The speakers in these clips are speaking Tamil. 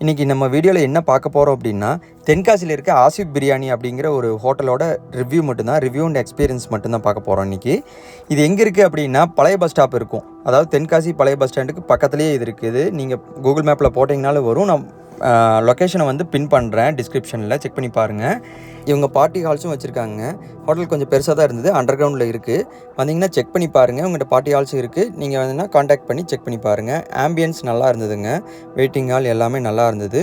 இன்றைக்கி நம்ம வீடியோவில் என்ன பார்க்க போகிறோம் அப்படின்னா, தென்காசியில் இருக்க ஆசிப் பிரியாணி அப்படிங்கிற ஒரு ஹோட்டலோட ரிவ்யூ மட்டும்தான், ரிவ்யூ அண்ட் எக்ஸ்பீரியன்ஸ் மட்டும்தான் பார்க்க போகிறோம் இன்றைக்கி. இது எங்கே இருக்குது அப்படின்னா, பழைய பஸ் ஸ்டாப் இருக்கும். அதாவது தென்காசி பழைய பஸ் ஸ்டாண்டுக்கு பக்கத்துலேயே இது இருக்குது. நீங்கள் கூகுள் மேப்பில் போட்டிங்கனாலும் வரும். நான் லொக்கேஷனை வந்து பின் பண்ணுறேன் டிஸ்கிரிப்ஷனில், செக் பண்ணி பாருங்கள். இவங்க பார்ட்டி ஹால்ஸும் வச்சுருக்காங்க. ஹோட்டல் கொஞ்சம் பெருசாக தான் இருந்தது, அண்டர் கிரவுண்டில் இருக்குது. வந்தீங்கன்னா செக் பண்ணி பாருங்கள். உங்கள்கிட்ட பார்ட்டி ஹால்ஸும் இருக்குது. நீங்கள் வந்து காண்டாக்ட் பண்ணி செக் பண்ணி பாருங்கள். ஆம்பியன்ஸ் நல்லா இருந்ததுங்க. வெயிட்டிங் ஹால் எல்லாமே நல்லா இருந்தது.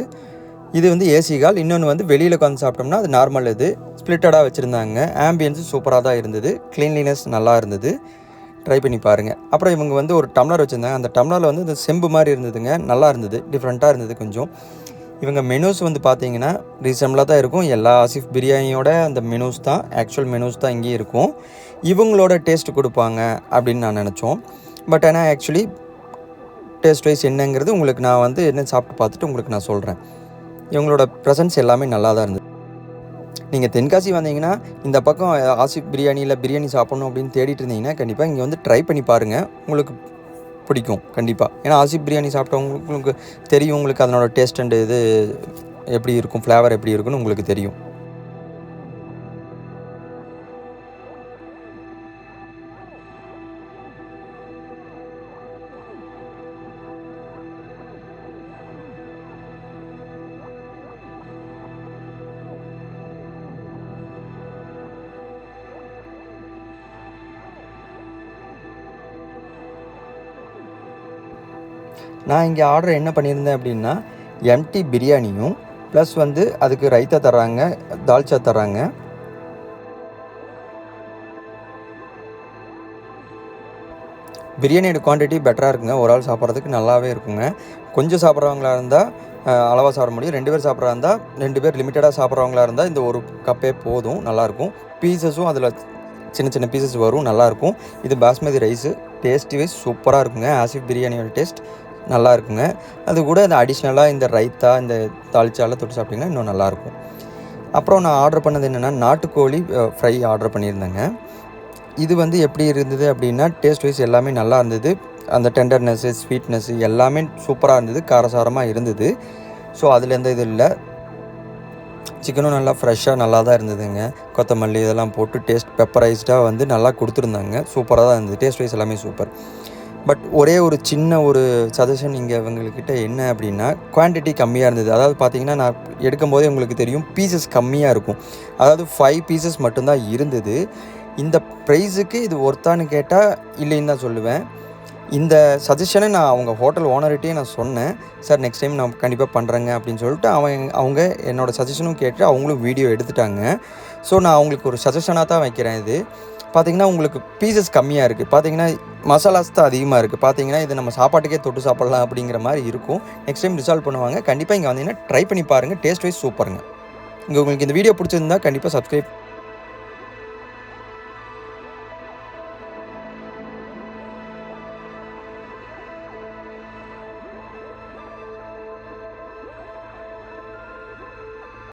இது வந்து ஏசி ஹால். இன்னொன்று வந்து வெளியில் உட்காந்து சாப்பிட்டோம்னா அது நார்மல், இது ஸ்ப்ளிட்டடாக வச்சுருந்தாங்க. ஆம்பியன்ஸும் சூப்பராக தான் இருந்தது. க்ளீன்லினஸ் நல்லா இருந்தது. ட்ரை பண்ணி பாருங்கள். அப்புறம் இவங்க வந்து ஒரு டம்ளர் வச்சுருந்தாங்க. அந்த டம்ளரில் வந்து இந்த செம்பு மாதிரி இருந்ததுங்க. நல்லா இருந்தது, டிஃப்ரெண்ட்டாக இருந்தது கொஞ்சம். இவங்க மெனூஸ் வந்து பார்த்தீங்கன்னா ரீசனபிளாக தான் இருக்கும். எல்லா ஆசிஃப் பிரியாணியோட அந்த மெனூஸ் தான், ஆக்சுவல் மெனூஸ் தான் இங்கேயும் இருக்கும். இவங்களோட டேஸ்ட் கொடுப்பாங்க அப்படின்னு நான் நினச்சோம். பட் ஆனால் ஆக்சுவலி டேஸ்ட் வைஸ் என்னங்கிறது உங்களுக்கு நான் வந்து என்ன சாப்பிட்டு பார்த்துட்டு உங்களுக்கு நான் சொல்கிறேன். இவங்களோட ப்ரெசன்ஸ் எல்லாமே நல்லா தான் இருந்தது. நீங்கள் தென்காசி வந்தீங்கன்னா இந்த பக்கம் ஆசிஃப் பிரியாணியில் பிரியாணி சாப்பிட்ணும் அப்படின்னு தேடிட்டு இருந்தீங்கன்னா கண்டிப்பாக இங்கே வந்து ட்ரை பண்ணி பாருங்கள். உங்களுக்கு பிடிக்கும் கண்டிப்பாக. ஏன்னா ஆசிஃப் பிரியாணி சாப்பிட்டவங்களுக்கு தெரியும், உங்களுக்கு அதனோட டேஸ்ட் அண்ட் இது எப்படி இருக்கும், ஃப்ளேவர் எப்படி இருக்குன்னு உங்களுக்கு தெரியும். நான் இங்கே ஆர்டர் என்ன பண்ணியிருந்தேன் அப்படின்னா, எம்டி பிரியாணியும் ப்ளஸ் வந்து அதுக்கு ரைத்தா தர்றாங்க, தால்ச்சா தர்றாங்க. பிரியாணியோட குவான்டிட்டி பெட்டராக இருக்குங்க. ஒரு ஆள் சாப்பிட்றதுக்கு நல்லாவே இருக்குங்க. கொஞ்சம் சாப்பிட்றவங்களா இருந்தால் அளவாக சாப்பிட முடியும். 2 பேர் சாப்பிட்றா இருந்தால் 2 பேர் லிமிட்டடாக சாப்பிட்றவங்களா இருந்தால் இந்த ஒரு கப்பே போதும், நல்லாயிருக்கும். பீசஸும் அதில் சின்ன சின்ன பீசஸ் வரும், நல்லாயிருக்கும். இது பாஸ்மதி ரைஸு. டேஸ்ட் வைஸ் சூப்பராக இருக்குங்க. ஆசிஃப் பிரியாணியோட டேஸ்ட் நல்லா இருக்குங்க. அது கூட இந்த அடிஷ்னலாக இந்த ரைத்தா, இந்த தாளிச்சாலாம் தொட்டு சாப்பிட்டிங்கன்னா இன்னும் நல்லாயிருக்கும். அப்புறம் நான் ஆர்டர் பண்ணது என்னென்னா, நாட்டுக்கோழி ஃப்ரை ஆர்டர் பண்ணியிருந்தேங்க. இது வந்து எப்படி இருந்தது அப்படின்னா, டேஸ்ட் வைஸ் எல்லாமே நல்லா இருந்தது. அந்த டெண்டர்னஸ்ஸு, ஸ்வீட்னஸ்ஸு எல்லாமே சூப்பராக இருந்தது. காரசாரமாக இருந்தது. ஸோ அதில் எந்த இது இல்லை. சிக்கனும் நல்லா ஃப்ரெஷ்ஷாக நல்லா தான் இருந்ததுங்க. கொத்தமல்லி இதெல்லாம் போட்டு டேஸ்ட் பெப்பரைஸ்டாக வந்து நல்லா கொடுத்துருந்தாங்க. சூப்பராக தான் இருந்தது. டேஸ்ட் வைஸ் எல்லாமே சூப்பர். பட் ஒரே ஒரு சின்ன ஒரு சஜஷன் இங்கே இவங்கக்கிட்ட என்ன அப்படின்னா, குவான்டிட்டி கம்மியாக இருந்தது. அதாவது பார்த்தீங்கன்னா, நான் எடுக்கும்போதே உங்களுக்கு தெரியும் பீசஸ் கம்மியாக இருக்கும். அதாவது 5 பீசஸ் மட்டும்தான் இருந்தது. இந்த ப்ரைஸுக்கு இது ஒர்த்தான்னு கேட்டால் இல்லைன்னு தான் சொல்லுவேன். இந்த சஜஷனை நான் அவங்க ஹோட்டல் ஓனர்கிட்டே நான் சொன்னேன். சார் நெக்ஸ்ட் டைம் நான் கண்டிப்பாக பண்ணுறேங்க அப்படின்னு சொல்லிட்டு அவங்க என்னோடய சஜஷனும் கேட்டு அவங்களும் வீடியோ எடுத்துட்டாங்க. ஸோ நான் அவங்களுக்கு ஒரு சஜஷனாக தான் வைக்கிறேன். இது பார்த்திங்கன்னா உங்களுக்கு பீசஸ் கம்மியாக இருக்குது. பார்த்திங்கன்னா மசாலாஸ் தான் அதிகமாக இருக்குது. பார்த்திங்கன்னா இது நம்ம சாப்பாட்டுக்கே தொட்டு சாப்பிட்லாம் அப்படிங்கிற மாதிரி இருக்கும். நெக்ஸ்ட் டைம் ரிசால்வ் பண்ணுவாங்க. கண்டிப்பாக இங்கே வந்தீங்கன்னா ட்ரை பண்ணி பாருங்கள். டேஸ்ட் வைஸ் சூப்பருங்க. இங்கே உங்களுக்கு இந்த வீடியோ பிடிச்சிருந்தா கண்டிப்பாக சப்ஸ்கிரைப்